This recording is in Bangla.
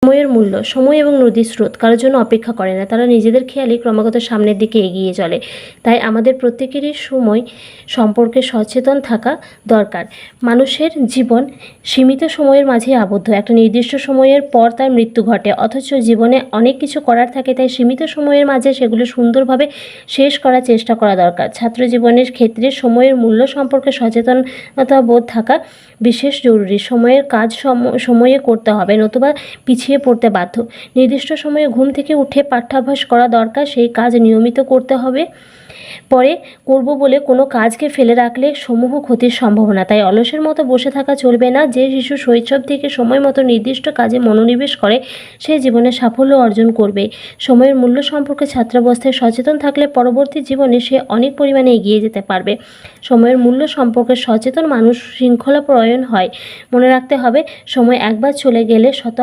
সময়ের মূল্য। সময় এবং নদীর স্রোত কারোর জন্য অপেক্ষা করে না, তারা নিজেদের খেয়ালে ক্রমাগত সামনের দিকে এগিয়ে চলে। তাই আমাদের প্রত্যেকেরই সময় সম্পর্কে সচেতন থাকা দরকার। মানুষের জীবন সীমিত সময়ের মাঝে আবদ্ধ। একটা নির্দিষ্ট সময়ের পর তার মৃত্যু ঘটে, অথচ জীবনে অনেক কিছু করার থাকে। তাই সীমিত সময়ের মাঝে সেগুলো সুন্দরভাবে শেষ করার চেষ্টা করা দরকার। ছাত্র জীবনের ক্ষেত্রে সময়ের মূল্য সম্পর্কে সচেতনতা বোধ থাকা বিশেষ জরুরি। সময়ের কাজ সময়ে করতে হবে, নতুবা পিছিয়ে পড়তে বাধ্য। নির্দিষ্ট সময়ে ঘুম থেকে উঠে পাঠ্যাভ্যাস করা দরকার, সেই কাজ নিয়মিত করতে হবে। পরে করব বলে কোনো কাজকে ফেলে রাখলে সমূহ ক্ষতির সম্ভাবনা। তাই অলসের মতো বসে থাকা চলবে না। যে শিশু শৈশব থেকে সময় মতো নির্দিষ্ট কাজে মনোনিবেশ করে সে জীবনে সাফল্য অর্জন করবে। সময়ের মূল্য সম্পর্কে ছাত্রাবস্থায় সচেতন থাকলে পরবর্তী জীবনে সে অনেক পরিমাণে এগিয়ে যেতে পারবে। সময়ের মূল্য সম্পর্কে সচেতন মানুষ শৃঙ্খলাপরায়ণ হয়। মনে রাখতে হবে, সময় একবার চলে গেলে শত